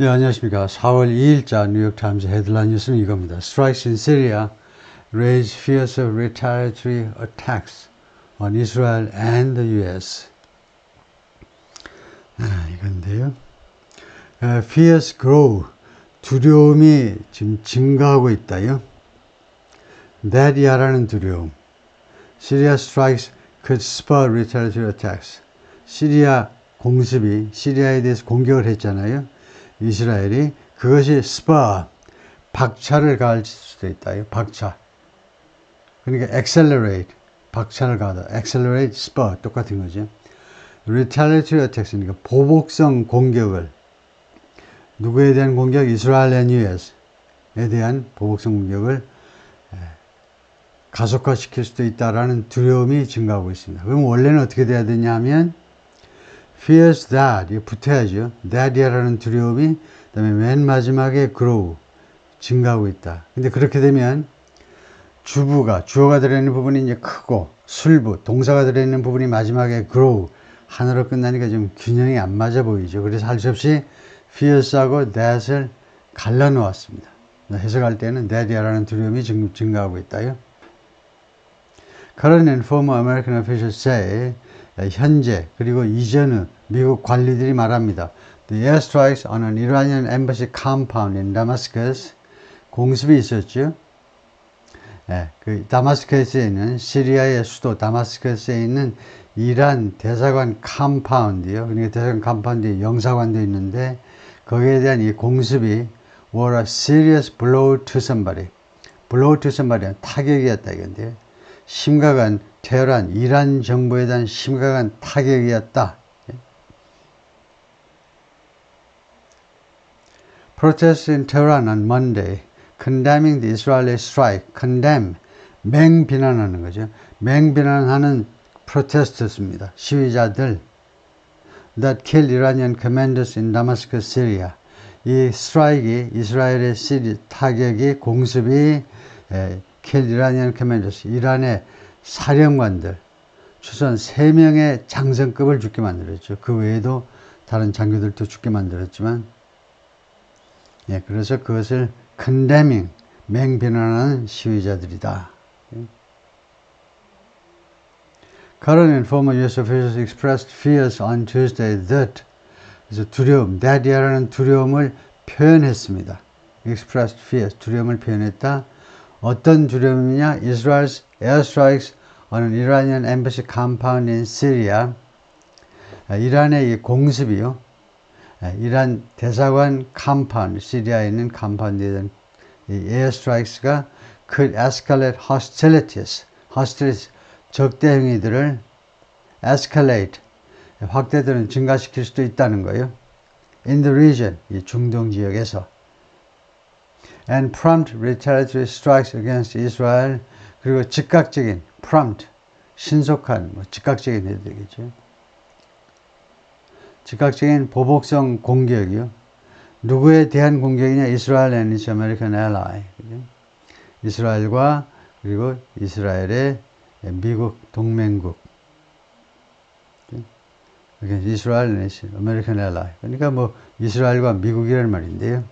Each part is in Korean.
예, 안녕하십니까. 4월 2일자 뉴욕타임즈 헤드라인 뉴스는 이겁니다. Strikes in Syria raise fears of retaliatory attacks on Israel and the US. 이건데요. Fears grow. 두려움이 지금 증가하고 있다요. that이야라는 두려움. Syria strikes could spur retaliatory attacks. 시리아 공습이 시리아에 대해서 공격을 했잖아요. 이스라엘이 그것이 spur, 박차를 가할 수도 있다. 박차. 그러니까 accelerate, 박차를 가하다. accelerate, spur 똑같은 거죠. retaliatory attacks, 그러니까 보복성 공격을 누구에 대한 공격? 이스라엘 and US에 대한 보복성 공격을 가속화시킬 수도 있다라는 두려움이 증가하고 있습니다. 그럼 원래는 어떻게 돼야 되냐 하면 fears that, 이거 붙어야죠. that이라는 두려움이, 그 다음에 맨 마지막에 grow, 증가하고 있다. 근데 그렇게 되면 주어가 들어있는 부분이 이제 크고, 술부, 동사가 들어있는 부분이 마지막에 grow, 하나로 끝나니까 좀 균형이 안 맞아 보이죠. 그래서 할 수 없이 fears하고 that을 갈라 놓았습니다. 해석할 때는 that이라는 두려움이 증가하고 있다요. Current and former American officials say, 현재 그리고 이전의 미국 관리들이 말합니다. The airstrikes on an Iranian embassy compound in Damascus, 공습이 있었죠. 그 다마스커스에 있는 시리아의 수도 다마스커스에 있는 이란 대사관 컴파운드요. 그러니까 대사관 컴파운드에 영사관도 있는데 거기에 대한 이 공습이 were a serious blow to somebody. blow to somebody는 타격이었다 이건데요. 심각한 테헤란, 이란 정부에 대한 심각한 타격이었다. Protests in Tehran on Monday condemning the Israeli strike. condemn, 맹비난하는 거죠. 맹비난하는 프로테스트였습니다. 시위자들 that killed Iranian commanders in Damascus, Syria. 이 스트라이크, 이스라엘의 타격이, 공습이 killed Iranian commanders, 이란의 사령관들, 최소한 3명의 장성급을 죽게 만들었죠. 그 외에도 다른 장교들도 죽게 만들었지만, 그래서 그것을 condemning, 맹비난하는 시위자들이다. Current and former US officials expressed fears on Tuesday that, 그래서 두려움, that이라는 두려움을 표현했습니다. expressed fears, 두려움을 표현했다. 어떤 두려움이냐? Israel's airstrikes on an Iranian embassy compound in Syria. 이란의 이 공습이요. 이란 대사관 compound, 시리아에 있는 compound에 대한 이 airstrikes가 could escalate hostilities, 적대 행위들을 escalate, 확대되는 증가시킬 수도 있다는 거예요. In the region, 이 중동 지역에서. And prompt retaliatory strikes against Israel. 그리고 즉각적인, prompt, 신속한, 즉각적인 해야 되겠죠. 즉각적인 보복성 공격이요. 누구에 대한 공격이냐? Israel and its American ally. 그죠? 이스라엘과 그리고 이스라엘의 미국 동맹국. 이스라엘 and its American ally. 그러니까 이스라엘과 미국이라는 말인데요.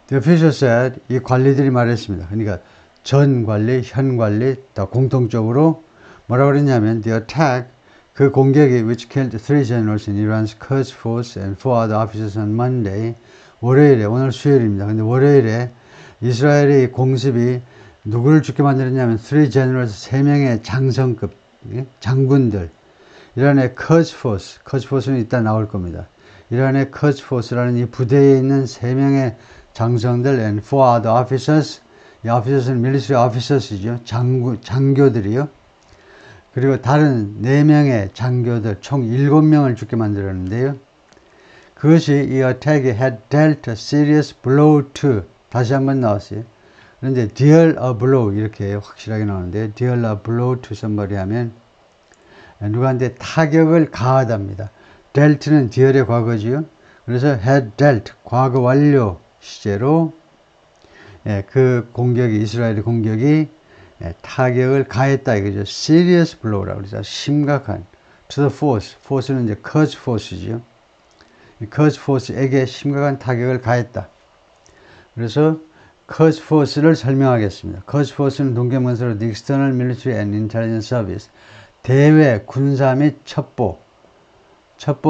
The official said, 이 관리들이 말했습니다. 그러니까 전 관리, 현 관리 다 공통적으로 뭐라고 그랬냐면 the attack, 그 공격이 which killed 3 generals in Iran's Quds Force and 4 other officers on Monday, 월요일에, 오늘 수요일입니다. 근데 월요일에 이스라엘의 공습이 누구를 죽게 만들었냐면 3 generals, 3명의 장성급 장군들, 이란의 Quds Force는 이따 나올 겁니다. 이란의 Quds Force라는 이 부대에 있는 3명의 장성들 and 4 other officers, 이 officers는 military officers이죠. 장교들이요. 그리고 다른 4명의 장교들, 총 7명을 죽게 만들었는데요. 그것이 이 attack이 had dealt a serious blow to, 다시 한번 나왔어요. 그런데 deal a blow, 이렇게 확실하게 나오는데 deal a blow to somebody 하면 누구한테 타격을 가하답니다. dealt는 deal의 과거지요. 그래서 had dealt, 과거 완료 시제로 그 공격이, 이스라엘의 공격이 타격을 가했다 이거죠. serious blow라고 그러죠. 심각한. to the force. force는 이제 Quds Force죠. 커즈 포스에게 심각한 타격을 가했다. 그래서 커즈 포스를 설명하겠습니다. 커즈 포스는 동계문서로 The External Military and Intelligence Service, 대외 군사 및 첩보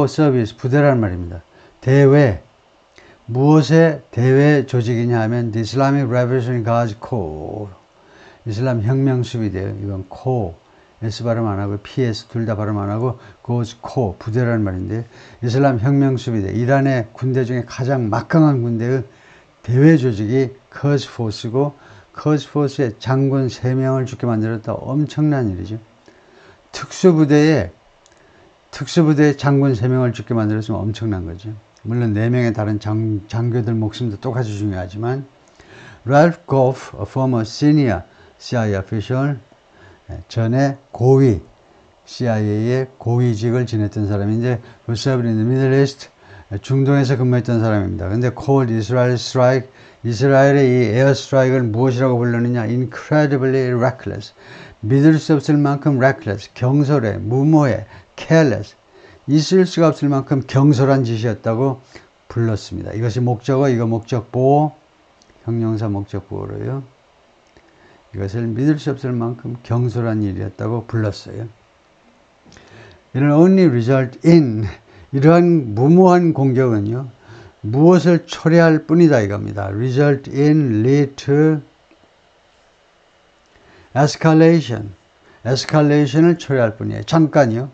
서비스 부대란 말입니다. 대외, 무엇의 대외 조직이냐 하면 The Islamic Revolutionary Guards Corps, 이슬람 혁명 수비대요. 이건 코, S 발음 안 하고 PS 둘 다 발음 안 하고 Guards Corps 부대란 말인데, 이슬람 혁명 수비대, 이란의 군대 중에 가장 막강한 군대의 대외 조직이 커즈 포스고, 커즈 포스의 장군 3명을 죽게 만들었다. 엄청난 일이죠. 특수부대의 장군 3명을 죽게 만들었으면 엄청난 거죠. 물론 4명의 다른 장교들 목숨도 똑같이 중요하지만, Ralph Goff, a former senior CIA official, 전에 고위, CIA의 고위직을 지냈던 사람인데, who served in the Middle East, 중동에서 근무했던 사람입니다. 근데 called Israel strike, 이스라엘의 이 에어 스트라이크를 무엇이라고 불렀느냐? incredibly reckless, 믿을 수 없을 만큼 reckless, 경솔해, 무모해, careless, 있을 수가 없을 만큼 경솔한 짓이었다고 불렀습니다. 이것이 목적어, 이거 목적보호, 형용사 목적보호로요. 이것을 믿을 수 없을 만큼 경솔한 일이었다고 불렀어요. It'll only result in, 이러한 무모한 공격은요, 무엇을 초래할 뿐이다 이겁니다. Result in, lead to escalation. escalation을 초래할 뿐이에요. 잠깐요.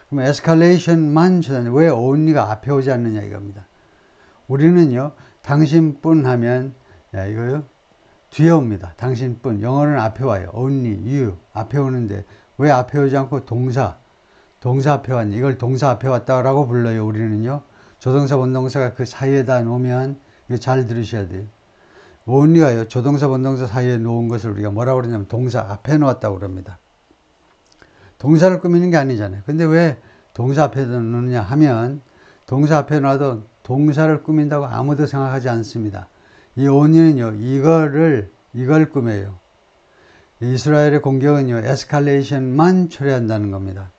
그럼 escalation만 초래하는, 왜 only가 앞에 오지 않느냐 이겁니다. 우리는요, 당신뿐 하면, 이거요, 뒤에 옵니다. 당신뿐. 영어는 앞에 와요. only, you. 앞에 오는데, 왜 앞에 오지 않고 동사 앞에 왔니? 이걸 동사 앞에 왔다라고 불러요, 우리는요. 조동사, 원동사가 그 사이에다 놓으면, 이거 잘 들으셔야 돼요. only가요, 조동사, 원동사 사이에 놓은 것을 우리가 뭐라고 그러냐면, 동사 앞에 놓았다고 그럽니다. 동사를 꾸미는 게 아니잖아요. 근데 왜 동사 앞에 놓느냐 하면, 동사 앞에 놔도 동사를 꾸민다고 아무도 생각하지 않습니다. 이 only는요, 이걸 꾸며요. 이스라엘의 공격은요, 에스컬레이션만 초래한다는 겁니다.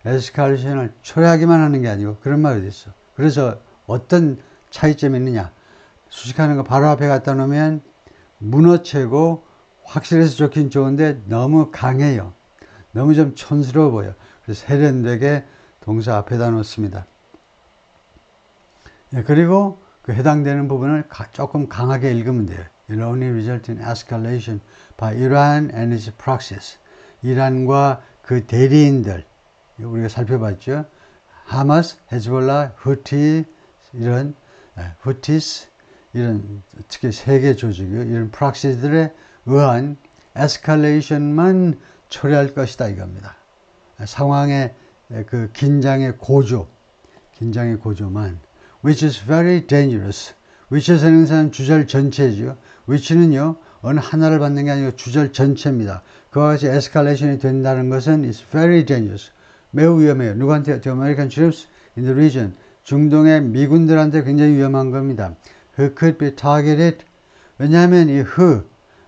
에스컬레이션을 초래하기만 하는 게 아니고, 그런 말이 어디 있어. 그래서 어떤 차이점이 있느냐. 수식하는 거 바로 앞에 갖다 놓으면 문어체고 확실해서 좋긴 좋은데 너무 강해요. 너무 좀 촌스러워 보여. 그래서 세련되게 동사 앞에다 놓습니다. 그리고 그 해당되는 부분을 조금 강하게 읽으면 돼요. It only result in escalation by Iran and its proxies. 이란과 그 대리인들, 우리가 살펴봤죠. 하마스, 헤즈볼라, 후티, 후티스, 이런 특히 세계 조직이요. 이런 프락시들에 의한 에스컬레이션만 초래할 것이다 이겁니다. 상황의 그 긴장의 고조만. Which is very dangerous. which에서 행사하는 주절 전체죠. which는요, 어느 하나를 받는 게 아니고 주절 전체입니다. 그와 같이 에스컬레이션이 된다는 것은 is very dangerous. 매우 위험해요. 누구한테? The American troops in the region. 중동의 미군들한테 굉장히 위험한 겁니다. Who could be targeted. 왜냐하면 이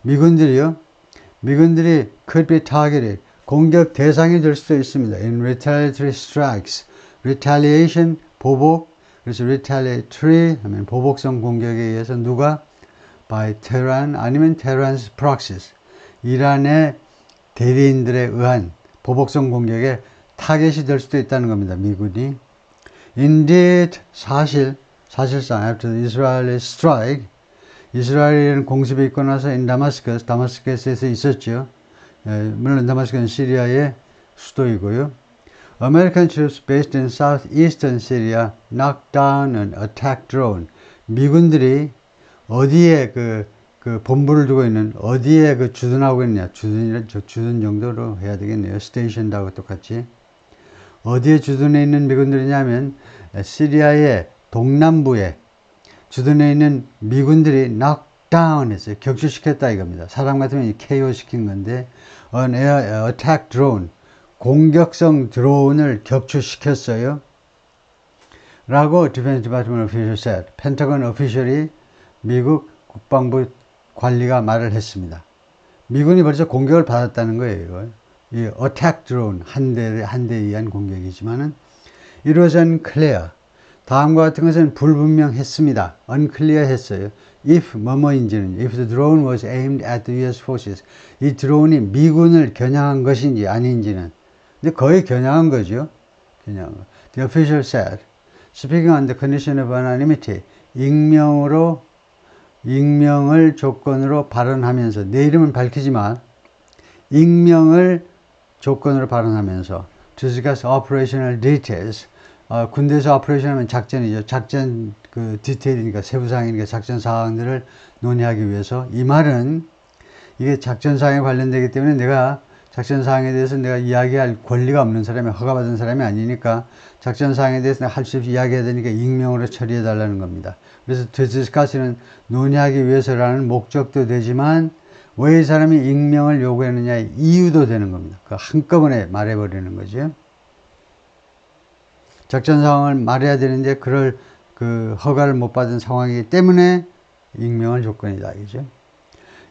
미군들이 could be targeted. 공격 대상이 될 수도 있습니다. In retaliatory strikes. retaliation, 보복. 그래서 retaliatory 하면 보복성 공격에 의해서 누가? by Tehran 아니면 Tehran's proxies. 이란의 대리인들에 의한 보복성 공격에 타겟이 될 수도 있다는 겁니다. 미군이. Indeed, 사실상 after the Israeli strike, 이스라엘은 공습이 있고 나서 in Damascus, 다마스커스에서 있었죠. 물론 다마스커스는 시리아의 수도이고요. American troops based in southeastern Syria knocked down an attack drone. 미군들이 어디에 그 본부를 두고 있는, 어디에 주둔하고 있느냐. 주둔 정도로 해야 되겠네요. 스테이션하고 똑같이. 어디에 주둔해 있는 미군들이냐면, 시리아의 동남부에 주둔해 있는 미군들이 knockdown 했어요. 격추시켰다 이겁니다. 사람 같으면 KO 시킨 건데, an attack drone. 공격성 드론을 격추시켰어요. 라고 Defense Department official said. 펜타곤 오피셜이 미국 국방부 관리가 말을 했습니다. 미군이 벌써 공격을 받았다는 거예요. 이걸. 이 attack drone 한 대에 의한 공격이지만은 it was unclear. 다음과 같은 것은 불분명했습니다. unclear 했어요. if 뭐뭐인지는 if the drone was aimed at the US forces 이 드론이 미군을 겨냥한 것인지 아닌지는 근데 거의 겨냥한 거죠. 겨냥한 거. The official said speaking on the condition of anonymity 익명을 조건으로 발언하면서 내 이름은 밝히지만 익명을 조건으로 발언하면서 to discuss operational details 군대에서 오퍼레이션 하면 작전이죠. 작전 그 디테일이니까 세부사항이니까 작전 사항들을 논의하기 위해서 이 말은 이게 작전 사항에 관련되기 때문에 내가 작전 사항에 대해서 내가 이야기할 권리가 없는 사람이 허가받은 사람이 아니니까 작전 사항에 대해서 내가 할 수 없이 이야기해야 되니까 익명으로 처리해 달라는 겁니다. 그래서 to discuss는 논의하기 위해서라는 목적도 되지만 왜 이 사람이 익명을 요구했느냐의 이유도 되는 겁니다. 그 한꺼번에 말해버리는 거죠. 작전 상황을 말해야 되는데 그럴 그 허가를 못 받은 상황이기 때문에 익명을 조건이다. 이죠.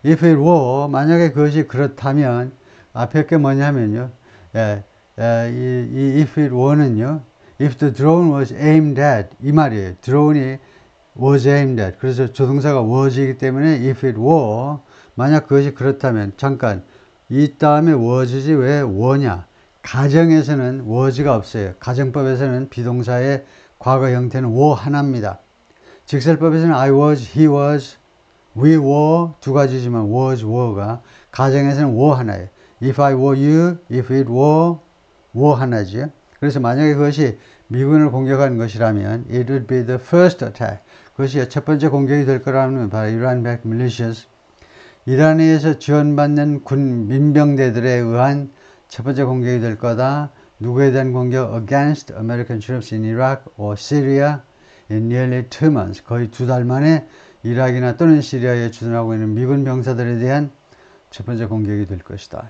If it were, 만약에 그것이 그렇다면 앞에 게 뭐냐면요. 이 if it were는요. If the drone was aimed at 이 말이에요. 드론이 was aimed at 그래서 조동사가 was이기 때문에 if it were 만약 그것이 그렇다면 잠깐 이 다음에 was지 왜 were냐. 가정에서는 was가 없어요. 가정법에서는 비동사의 과거 형태는 were 하나입니다. 직설법에서는 I was, he was, we were 두 가지지만 was, were가 가정에서는 were 하나예요. If I were you, if it were 하나죠. 그래서 만약에 그것이 미군을 공격한 것이라면 it would be the first attack. 그것이 첫 번째 공격이 될 거라면 바로 Iran-backed militias. 이란에서 지원받는 군 민병대들에 의한 첫 번째 공격이 될 거다. 누구에 대한 공격? Against American troops in Iraq or Syria in nearly 2 months. 거의 2달 만에 이라크나 또는 시리아에 주둔하고 있는 미군 병사들에 대한 첫 번째 공격이 될 것이다.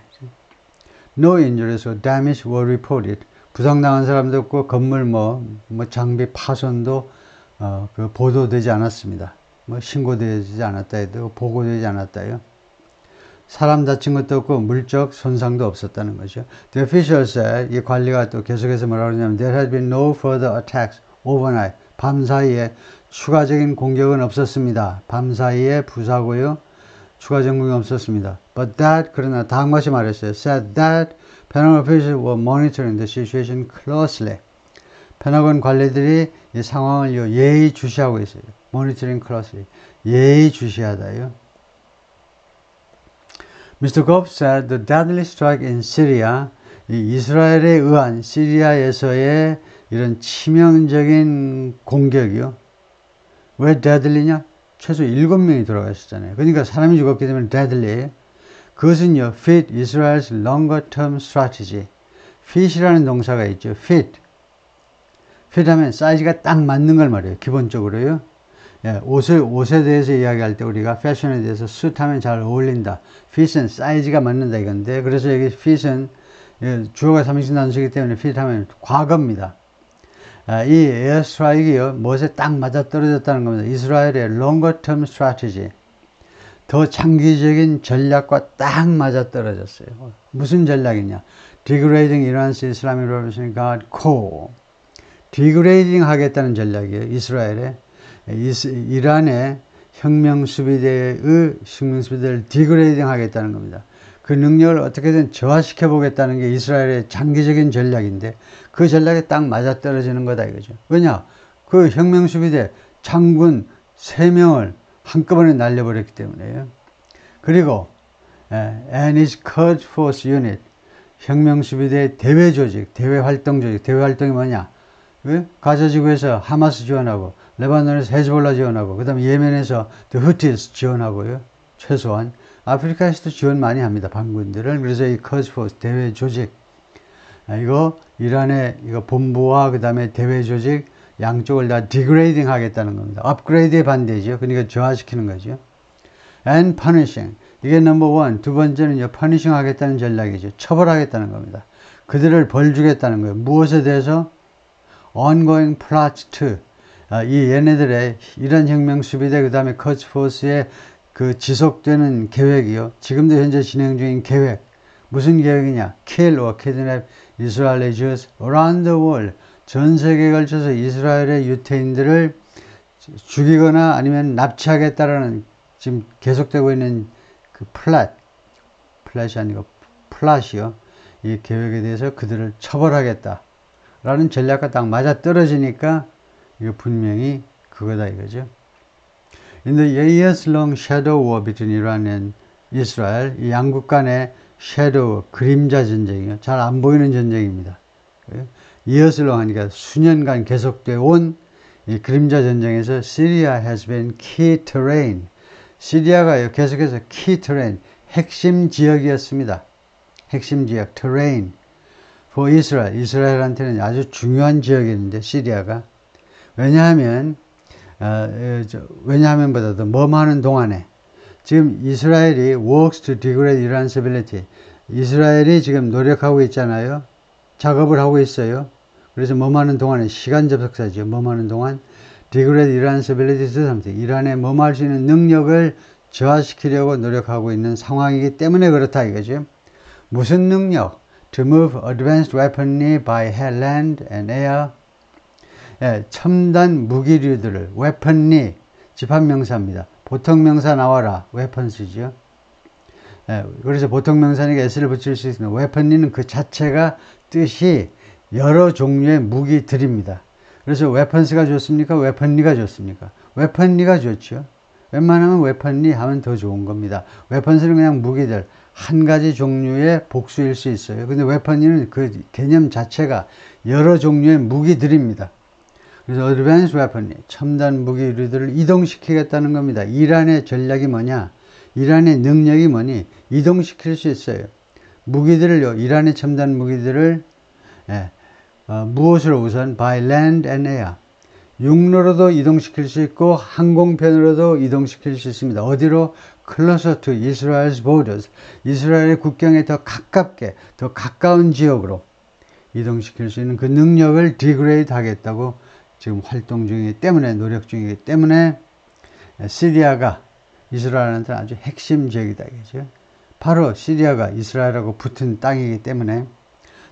No injuries or damage were reported. 부상당한 사람도 없고 건물 뭐 장비 파손도 그 보도되지 않았습니다. 신고되지 않았다 해도 보고되지 않았다요. 사람 다친 것도 없고 물적 손상도 없었다는 거죠. The official said, 이 관리가 또 계속해서 뭐라고 그러냐면 There had been no further attacks overnight. 밤 사이에 추가적인 공격은 없었습니다. 밤 사이에 부사고요. 추가적인 공격은 없었습니다. But that, 그러나 다음 것이 말했어요. Said that Pentagon officials were monitoring the situation closely. 펜타곤 관리들이 이 상황을 예의주시하고 있어요. Monitoring closely. 예의주시하다요. Mr. Gove said the deadly strike in Syria, 이 이스라엘에 의한 시리아에서의 이런 치명적인 공격이요. 왜 deadly냐? 최소 7명이 돌아가셨잖아요. 그러니까 사람이 죽었기 때문에 deadly예요. 그것은요, fit Israel's longer term strategy. fit이라는 동사가 있죠. fit 하면 사이즈가 딱 맞는 걸 말해요. 기본적으로요. 예, 옷에 대해서 이야기할 때 우리가 패션에 대해서 suit 하면 잘 어울린다. fit은 사이즈가 맞는다 이건데, 그래서 여기 fit은 주어가 3인칭 단수이기 때문에 fit 하면 과거입니다. 이 에어스트라이크요, 무엇에 딱 맞아떨어졌다는 겁니다. 이스라엘의 longer term strategy. 더 장기적인 전략과 딱 맞아떨어졌어요. 무슨 전략이냐? Degrading Iran's Islamic Revolutionary Guard Corps. 디그레이딩 하겠다는 전략이에요. 이스라엘에. 이란의 혁명수비대의 혁명수비대를 디그레이딩 하겠다는 겁니다. 그 능력을 어떻게든 저하시켜 보겠다는 게 이스라엘의 장기적인 전략인데 그 전략에 딱 맞아떨어지는 거다 이거죠. 왜냐? 그 혁명수비대 장군 3명을 한꺼번에 날려버렸기 때문에요. 그리고 and its Quds Force Unit 혁명수비대 대외조직, 대외활동조직, 대외활동이 뭐냐? 가자지구에서 하마스 지원하고 레바논에서 헤즈볼라 지원하고 그 다음에 예멘에서 후티스 지원하고요. 최소한 아프리카에서도 지원 많이 합니다. 반군들을. 그래서 이 커즈포스 대외 조직 이거 이란의 이거 본부와 그 다음에 대외 조직 양쪽을 다 디그레이딩 하겠다는 겁니다. 업그레이드에 반대죠. 그러니까 저하시키는 거죠. And punishing 이게 넘버 1. 두 번째는요, punishing 하겠다는 전략이죠. 처벌하겠다는 겁니다. 그들을 벌 주겠다는 거예요. 무엇에 대해서? ongoing plots to 이 얘네들의 이란 혁명 수비대 그 다음에 커즈포스의 그 지속되는 계획이요. 지금도 현재 진행 중인 계획. 무슨 계획이냐? kill or kidnap Israeli Jews around the world. 전 세계에 걸쳐서 이스라엘의 유태인들을 죽이거나 아니면 납치하겠다라는 지금 계속되고 있는 그 플랫이 아니고 플랫이요. 이 계획에 대해서 그들을 처벌하겠다라는 전략과 딱 맞아 떨어지니까 이거 분명히 그거다 이거죠. In the years-long shadow war between Iran and Israel, 이 양국 간의 섀도우, 그림자 전쟁이요. 잘 안 보이는 전쟁입니다. years-long 하니까 수년간 계속되어 온 이 그림자 전쟁에서 Syria has been key terrain. 시리아가 계속해서 key terrain, 핵심 지역이었습니다. 핵심 지역, terrain. for Israel, 이스라엘한테는 아주 중요한 지역이었는데, 시리아가. 왜냐하면보다도 뭐하는 동안에 지금 이스라엘이 works to degrade Iran's ability. 이스라엘이 지금 노력하고 있잖아요. 작업을 하고 있어요. 그래서 뭐하는 동안에 시간 접속사죠. 뭐하는 동안 degrade Iran's ability to do something. 이란의 뭐할 수 있는 능력을 저하시키려고 노력하고 있는 상황이기 때문에 그렇다 이거죠. 무슨 능력? To move advanced weaponry by land and air. 예, 첨단 무기류들을 weaponry 집합명사입니다. 보통명사 나와라 weapons죠. 예, 그래서 보통명사니까 s를 붙일 수 있습니다. weaponry는 그 자체가 뜻이 여러 종류의 무기들입니다. 그래서 weapons가 좋습니까? weaponry가 좋습니까? weaponry가 좋죠. 웬만하면 weaponry 하면 더 좋은 겁니다. weapons는 그냥 무기들, 한 가지 종류의 복수일 수 있어요. 근데 weaponry는 그 개념 자체가 여러 종류의 무기들입니다. 그래서 advanced weaponry, 첨단 무기들을 이동시키겠다는 겁니다. 이란의 전략이 뭐냐? 이란의 능력이 뭐니? 이동시킬 수 있어요. 무기들을요, 이란의 첨단 무기들을 무엇으로 우선? by land and air. 육로로도 이동시킬 수 있고 항공편으로도 이동시킬 수 있습니다. 어디로? closer to Israel's borders. 이스라엘의 국경에 더 가깝게, 더 가까운 지역으로 이동시킬 수 있는 그 능력을 degrade 하겠다고 지금 활동 중이기 때문에, 노력 중이기 때문에 시리아가 이스라엘한테는 아주 핵심 지역이다 이거죠. 바로 시리아가 이스라엘하고 붙은 땅이기 때문에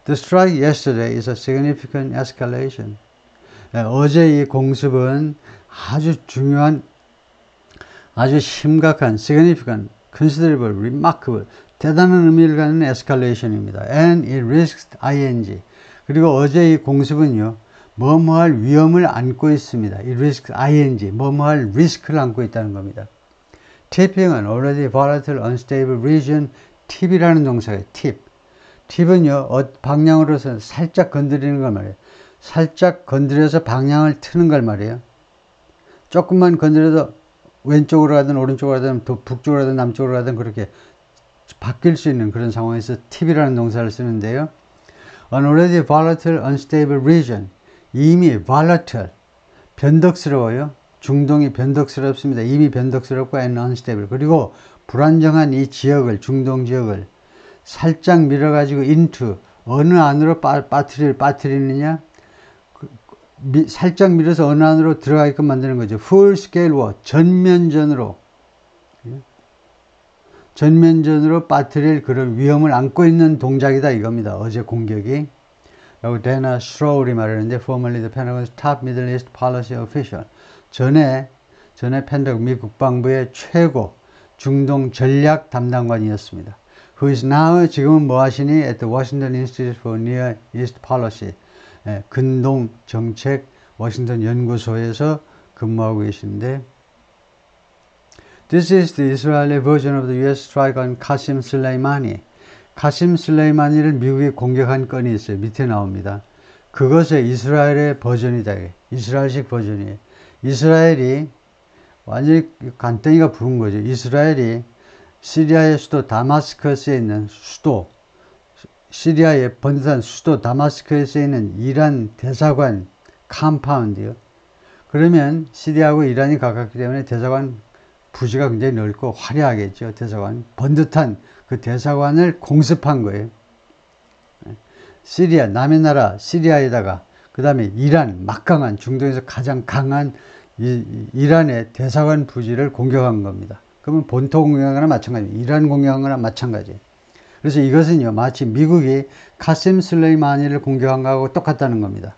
The strike yesterday is a significant escalation. 어제 이 공습은 아주 중요한, 아주 심각한, significant, considerable, remarkable, 대단한 의미를 갖는 escalation입니다. And it risked ing. 그리고 어제 이 공습은요, 뭐뭐할 위험을 안고 있습니다. It risked ing. 뭐뭐할 리스크를 안고 있다는 겁니다. tipping은 already volatile, unstable region, tip이라는 동사예요. tip. 팁은요, 방향으로서 살짝 건드리는 걸 말이에요. 살짝 건드려서 방향을 트는 걸 말이에요. 조금만 건드려도 왼쪽으로 가든 오른쪽으로 가든 북쪽으로 가든 남쪽으로 가든 그렇게 바뀔 수 있는 그런 상황에서 팁이라는 동사를 쓰는데요. An already volatile, unstable region. 이미 volatile, 변덕스러워요. 중동이 변덕스럽습니다. 이미 변덕스럽고 and unstable. 그리고 불안정한 이 지역을, 중동 지역을 살짝 밀어가지고 into, 어느 안으로 빠뜨리느냐? 살짝 밀어서 어느 안으로 들어가게끔 만드는 거죠. full scale war, 전면전으로 빠뜨릴 그런 위험을 안고 있는 동작이다 이겁니다. 어제 공격이. 라고 데나 슈로울이 말하는데 formerly the Pentagon's top Middle East policy official. 전에 펜타곤 미 국방부의 최고 중동 전략 담당관이었습니다. Who is now, 지금은 뭐 하시니? At the Washington Institute for Near East Policy. 근동 정책 워싱턴 연구소에서 근무하고 계시는데, This is the Israeli version of the US strike on Qasem Soleimani. 카심 슬레이마니를 미국이 공격한 건이 있어요. 밑에 나옵니다. 그것의 이스라엘의 버전이다. 이스라엘식 버전이에요. 이스라엘이 완전히 간땡이가 부은 거죠. 이스라엘이 시리아의 수도 다마스커스에 있는 시리아의 번듯한 수도 다마스커스에 있는 이란 대사관 컴파운드요. 그러면 시리아하고 이란이 가깝기 때문에 대사관 부지가 굉장히 넓고 화려하겠죠. 대사관. 번듯한 그 대사관을 공습한 거예요. 시리아, 남의 나라 시리아에다가 그 다음에 이란, 막강한, 중동에서 가장 강한 이란의 대사관 부지를 공격한 겁니다. 그러면 본토 공격한 거나 마찬가지입니다. 이란 공격한 거나 마찬가지예요. 그래서 이것은요, 마치 미국이 카셈 슬레이마니를 공격한 거하고 똑같다는 겁니다.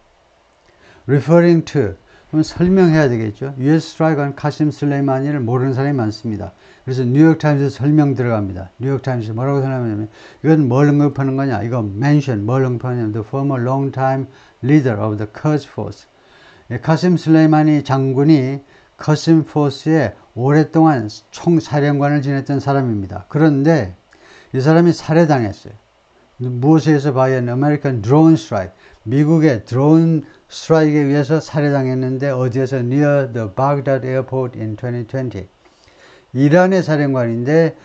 referring to 그럼 설명해야 되겠죠. US strike on 카심 슬레이마니를 모르는 사람이 많습니다. 그래서 뉴욕타임스 설명 들어갑니다. 뉴욕타임스 뭐라고 설명하냐면 이건 뭘 언급하는 거냐. 이거 mention 뭘 언급하냐면 the former long-time leader of the Quds Force. 카심 슬레이마니 장군이 커심 포스의 오랫동안 총사령관을 지냈던 사람입니다. 그런데 이 사람이 살해당했어요. 무엇에 의해서 by an American drone strike. 미국의 드론 스트라이크에 의해서 살해당했는데 어디에서 near the Baghdad airport in 2020. 이란의 사령관인데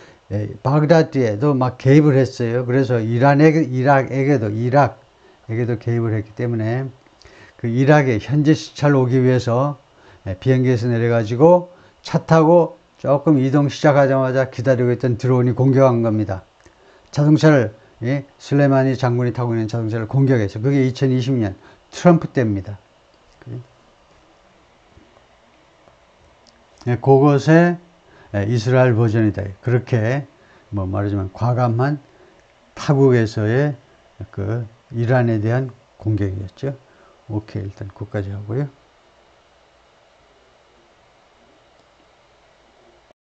바그다드에도 막 개입을 했어요. 그래서 이락에게도 개입을 했기 때문에 그 이락에 현지 시차를 오기 위해서 비행기에서 내려가지고 차 타고 조금 이동 시작하자마자 기다리고 있던 드론이 공격한 겁니다. 자동차를 슬레이마니 장군이 타고 있는 자동차를 공격해서 그게 2020년 트럼프 때입니다. 그것의 이스라엘 버전이다. 그렇게 뭐 말하자면 과감한 타국에서의 그 이란에 대한 공격이었죠. 오케이, 일단 그까지 하고요.